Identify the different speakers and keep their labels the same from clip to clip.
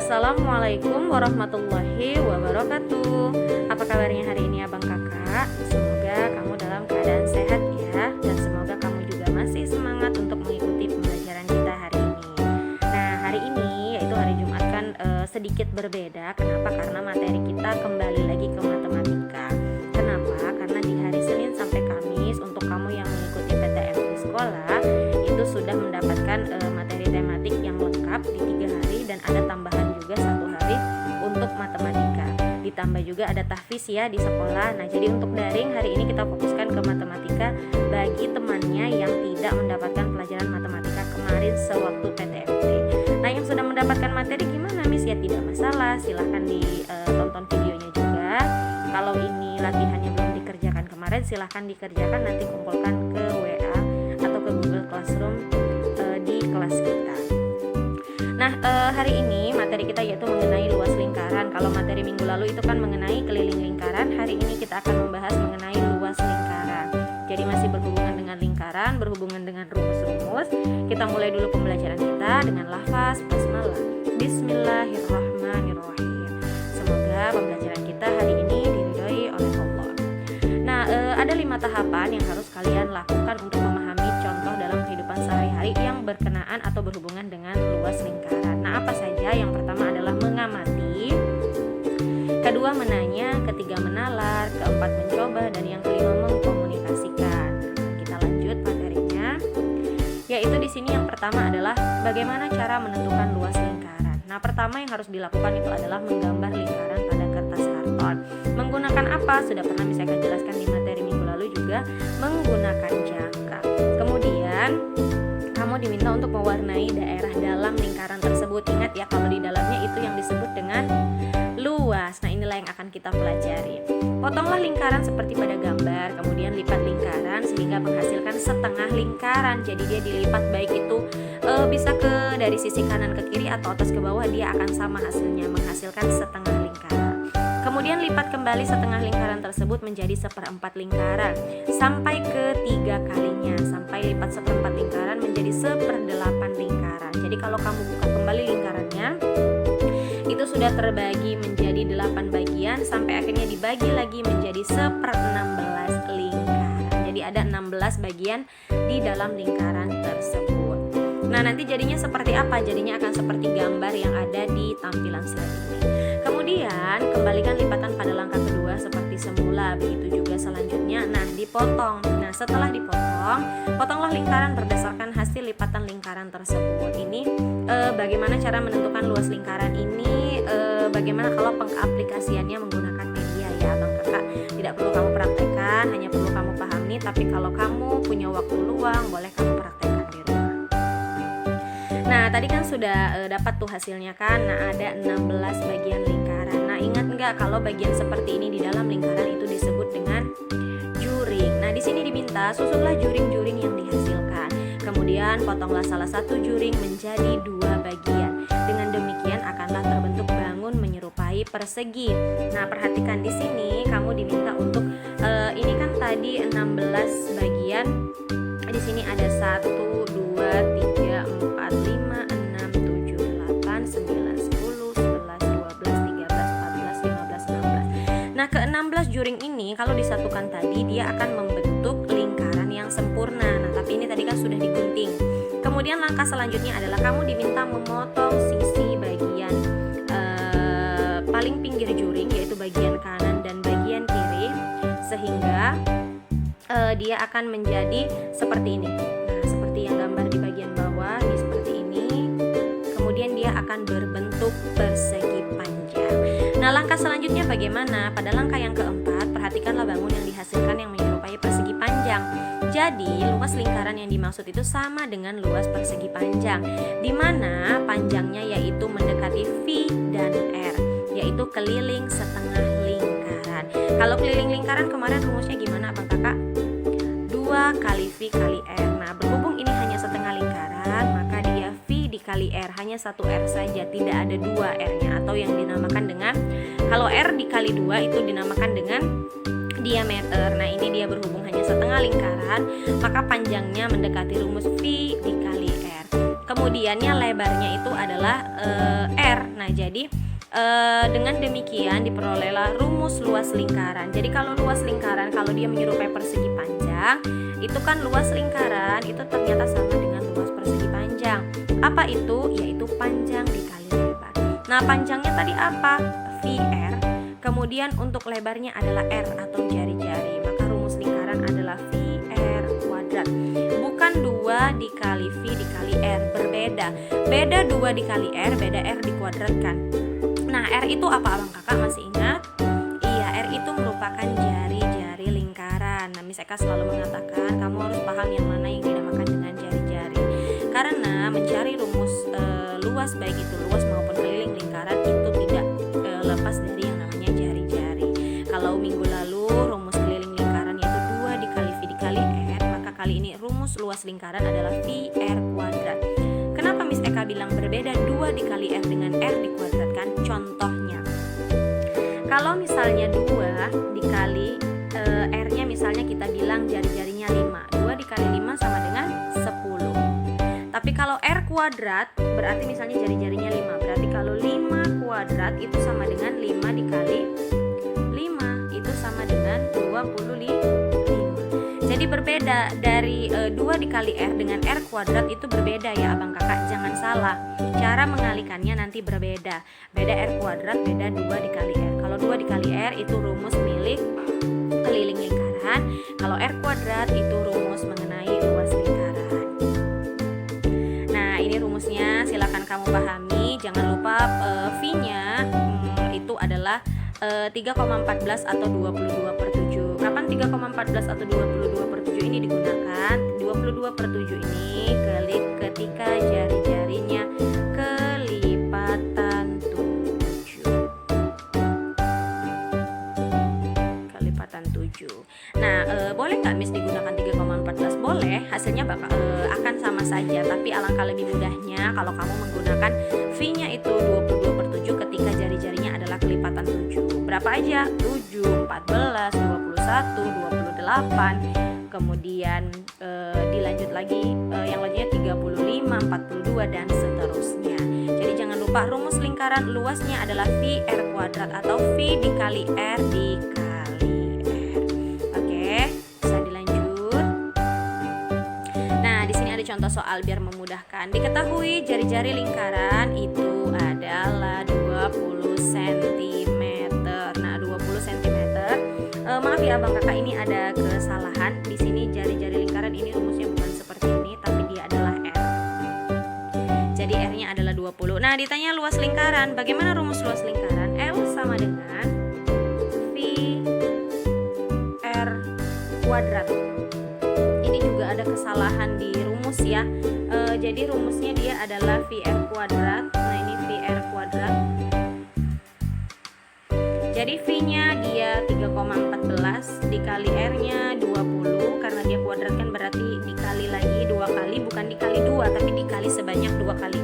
Speaker 1: Assalamualaikum warahmatullahi wabarakatuh. Apa kabarnya hari ini abang kakak? Semoga kamu dalam keadaan sehat ya. Dan semoga kamu juga masih semangat untuk mengikuti pembelajaran kita hari ini. Nah, hari ini yaitu hari Jumat kan sedikit berbeda. Kenapa? Karena materi kita kembali lagi ke matematika. Kenapa? Karena di hari Senin sampai Kamis untuk kamu yang mengikuti PTM di sekolah itu sudah mendapatkan materi tematik yang lengkap di 3 hari dan ada tambahan juga 1 hari untuk matematika. Ditambah juga ada tahfiz ya di sekolah. Nah, jadi untuk daring hari ini kita fokuskan ke matematika bagi temannya yang tidak mendapatkan pelajaran matematika kemarin sewaktu PTMT. Nah, yang sudah mendapatkan materi gimana Miss? Ya tidak masalah, silahkan ditonton videonya juga. Kalau ini latihannya belum dikerjakan kemarin, silahkan dikerjakan, nanti kumpulkan ke WA atau ke Google Classroom di kelas kita. Nah, hari ini materi kita yaitu mengenai luas lingkaran. Kalau materi minggu lalu itu kan mengenai keliling lingkaran, hari ini kita akan membahas mengenai luas lingkaran. Jadi masih berhubungan dengan lingkaran, berhubungan dengan rumus-rumus. Kita mulai dulu pembelajaran kita dengan lafaz basmalah. Bismillahirrahmanirrahim. Semoga pembelajaran kita hari ini diridhoi oleh Allah. Nah, ada 5 tahapan yang harus kalian lakukan untuk memahami contoh dalam kehidupan sehari-hari yang berkenaan atau berhubungan dengan luas lingkaran. Nah, apa saja? Yang pertama adalah mengamati, kedua menanya, ketiga menalar, keempat mencoba, dan yang kelima mengkomunikasikan. Nah, kita lanjut materinya. Yaitu di sini yang pertama adalah bagaimana cara menentukan luas lingkaran. Nah, pertama yang harus dilakukan itu adalah menggambar lingkaran pada kertas karton. Menggunakan apa? Sudah pernah saya jelaskan di materi minggu lalu juga, menggunakan jangka. Kemudian kamu diminta untuk mewarnai daerah dalam lingkaran tersebut. Ingat ya, kalau di dalamnya itu yang disebut dengan luas. Nah, inilah yang akan kita pelajari. Potonglah lingkaran seperti pada gambar, kemudian lipat lingkaran sehingga menghasilkan setengah lingkaran. Jadi dia dilipat baik itu bisa dari sisi kanan ke kiri atau atas ke bawah, dia akan sama hasilnya, menghasilkan setengah lingkaran. Kemudian lipat kembali setengah lingkaran tersebut menjadi 1/4 lingkaran sampai ke 3 kalinya, sampai lipat 1/4 lingkaran menjadi 1/8 lingkaran. Jadi kalau kamu buka kembali lingkarannya, itu sudah terbagi menjadi 8 bagian sampai akhirnya dibagi lagi menjadi 1/16 lingkaran. Jadi ada 16 bagian di dalam lingkaran tersebut. Nah, nanti jadinya seperti apa? Jadinya akan seperti gambar yang ada di tampilan slide ini. Kemudian kembalikan lipatan pada langkah kedua seperti semula. Begitu juga selanjutnya. Nah, dipotong. Nah, setelah dipotong, potonglah lingkaran berdasarkan hasil lipatan lingkaran tersebut. Ini bagaimana cara menentukan luas lingkaran ini, bagaimana kalau pengaplikasiannya menggunakan media ya Abang Kakak. Tidak perlu kamu praktekkan, hanya perlu kamu pahami. Tapi kalau kamu punya waktu luang, boleh kamu praktekkan di rumah. Nah, tadi kan sudah dapat tuh hasilnya kan. Nah, ada 16 bagian lingkaran. Nah, ingat nggak kalau bagian seperti ini di dalam lingkaran itu disebut dengan juring. Nah, di sini diminta susunlah juring-juring yang dihasilkan. Kemudian potonglah salah satu juring menjadi 2 bagian. Dengan demikian akanlah terbentuk bangun menyerupai persegi. Nah, perhatikan di sini kamu diminta untuk ini kan tadi 16 bagian. Di sini ada 1 2 3 4 5 6 7 8 9 10 11 12 13 14 15 16. Nah, ke-16 juring ini kalau disatukan tadi dia akan membentuk lingkaran yang sempurna. Nah, tapi ini tadi kan sudah digunting. Kemudian langkah selanjutnya adalah kamu diminta memotong sisi bagian paling pinggir juring, yaitu bagian kanan dan bagian kiri, sehingga dia akan menjadi seperti ini. Nah, seperti yang gambar di bagian bawah, ini seperti ini. Kemudian dia akan berbentuk persegi panjang. Nah, langkah selanjutnya bagaimana? Pada langkah yang keempat, perhatikanlah bangun yang dihasilkan yang menyerupai persegi panjang. Jadi, luas lingkaran yang dimaksud itu sama dengan luas persegi panjang, di mana panjangnya yaitu mendekati V dan R, yaitu keliling setengah lingkaran. Kalau keliling lingkaran kemarin rumusnya gimana Abang Kakak? 2 kali V kali R. Nah, berhubung ini hanya setengah lingkaran, maka dia V dikali R, hanya 1 R saja, tidak ada 2 R-nya, atau yang dinamakan dengan, kalau R dikali 2 itu dinamakan dengan diameter. Nah, ini dia berhubung hanya setengah lingkaran, maka panjangnya mendekati rumus V dikali R. Kemudiannya lebarnya itu adalah R. Nah, jadi dengan demikian diperolehlah rumus luas lingkaran. Jadi kalau luas lingkaran, kalau dia menyerupai persegi panjang, itu kan luas lingkaran itu ternyata sama dengan luas persegi panjang. Apa itu? Yaitu panjang dikali lebar. Nah, panjangnya tadi apa? VR. Kemudian untuk lebarnya adalah R atau jari-jari. Maka rumus lingkaran adalah VR kuadrat. Bukan 2 dikali V dikali R, berbeda. Beda 2 dikali R, beda R dikuadratkan. Nah, R itu apa abang kakak masih ingat? Iya, R itu merupakan jari-jari lingkaran. Nah, Miss Eka selalu mengatakan kamu harus paham yang mana yang dinamakan dengan jari-jari. Karena mencari rumus luas, baik itu luas maupun keliling lingkaran, itu tidak lepas dari yang namanya jari-jari. Kalau minggu lalu rumus keliling lingkaran yaitu 2 dikali V dikali R, maka kali ini rumus luas lingkaran adalah VR kuadrat. Kenapa Miss Eka bilang berbeda 2 dikali R dengan R dikuadratkan? Contohnya, kalau misalnya 2 dikali R-nya misalnya kita bilang jari-jarinya 5, 2 dikali 5 sama dengan 10. Tapi kalau R kuadrat berarti misalnya jari-jarinya 5, berarti kalau 5 kuadrat itu sama dengan 5 dikali 5, itu sama dengan 25. Jadi berbeda dari 2 dikali R dengan R kuadrat itu berbeda ya abang kakak, jangan salah. Cara mengalikannya nanti berbeda. Beda R kuadrat, beda 2 dikali R. Kalau 2 dikali R itu rumus milik keliling lingkaran. Kalau R kuadrat itu rumus mengenai luas lingkaran. Nah, ini rumusnya silakan kamu pahami. Jangan lupa V-nya itu adalah 3,14 atau 22/7. Kapan 3,14 atau 22/7 ini digunakan? 22/7 ini ketika jari-jarinya kelipatan 7. Kelipatan 7. Nah, boleh nggak Miss digunakan 3,14? Boleh, hasilnya akan sama saja, tapi alangkah lebih mudahnya kalau kamu menggunakan V-nya itu 22/7 ketika jari-jarinya adalah kelipatan 7. Berapa aja? 7, 14, 21, 28. Kemudian dilanjut lagi yang lainnya 35, 42 dan seterusnya. Jadi jangan lupa rumus lingkaran luasnya adalah VR kuadrat atau V dikali R dikali R. Oke, bisa dilanjut. Nah, di sini ada contoh soal biar memudahkan. Diketahui jari-jari lingkaran itu adalah 20 cm. Nah, 20 cm. Maaf ya abang kakak, ini ada kesalahan. Di sini jari-jari lingkaran ini rumusnya bukan seperti ini, tapi dia adalah R. Jadi R-nya adalah 20. Nah, ditanya luas lingkaran. Bagaimana rumus luas lingkaran? L sama dengan V R kuadrat. Ini juga ada kesalahan di rumus ya. Jadi rumusnya dia adalah VR kuadrat. Nah, ini VR kuadrat. Jadi V-nya dia 3,14 dikali R-nya 20, karena dia kuadratkan berarti dikali lagi 2 kali, bukan dikali 2 tapi dikali sebanyak 2 kali.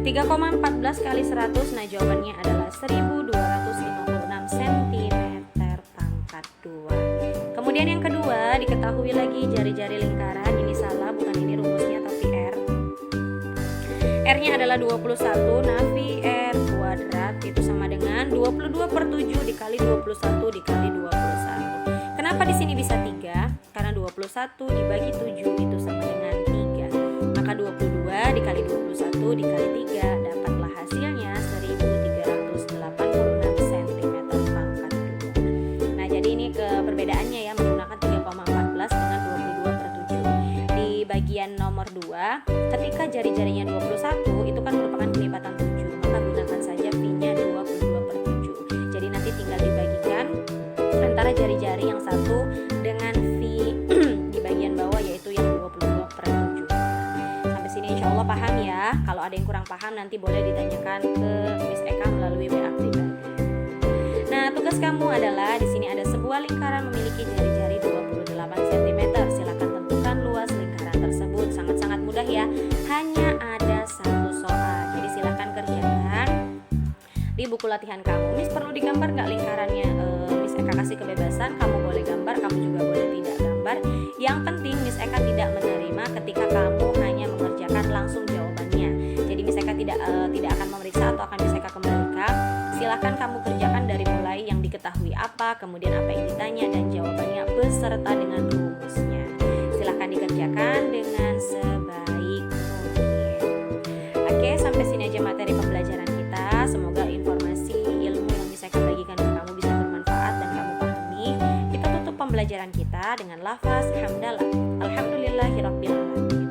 Speaker 1: 3,14 kali 100, nah jawabannya adalah 1256 cm pangkat 2. Kemudian yang kedua, diketahui lagi jari-jari lingkaran, ini salah, bukan ini rumusnya tapi R. R-nya adalah 21, nah VR kuadrat itu sama dengan 22/7 dikali 21 dikali 21. Kenapa di sini bisa 3? Karena 21 dibagi 7 itu sama dengan 3. Maka 22 dikali 21 dikali 3 dapatlah hasilnya 1386 cm pangkat 2. Nah, jadi ini perbedaannya ya, menggunakan 3,14 dengan 22/7. Di bagian nomor 2, ketika jari-jarinya 21 itu kan merupakan kelipatan 7, maka gunakan saja V-nya 22/7. Jadi nanti tinggal dibagikan antara jari-jari yang satu dengan V di bagian bawah, yaitu yang 22/7. Sampai sini insya Allah paham ya. Kalau ada yang kurang paham nanti boleh ditanyakan ke Miss Eka melalui WA pribadi. Nah, tugas kamu adalah di sini ada sebuah lingkaran memiliki jari-jari 28 cm. Silakan tentukan luas lingkaran tersebut. Sangat-sangat mudah ya. Hanya ada satu soal. Jadi silakan kerjakan di buku latihan kamu. Miss perlu digambar nggak lingkarannya? Miss Eka kasih kebebasan. Kamu boleh gambar, kamu juga boleh tidak gambar. Yang penting Miss Eka tidak menerima ketika kamu hanya mengerjakan langsung jawabannya. Jadi Miss Eka tidak akan memeriksa atau akan Miss Eka kembalikan Silahkan kamu kerjakan dari mulai yang diketahui apa, kemudian apa yang ditanya, dan jawabannya beserta dengan rumusnya. Silahkan dikerjakan dengan sebaik mungkin. Oke, sampai sini aja materi pembelajaran kita. Semoga informasi ilmu yang bisa saya bagikan ke kamu bisa bermanfaat dan kamu pahami. Kita tutup pembelajaran kita dengan lafaz hamdalah. Alhamdulillahirabbil alamin.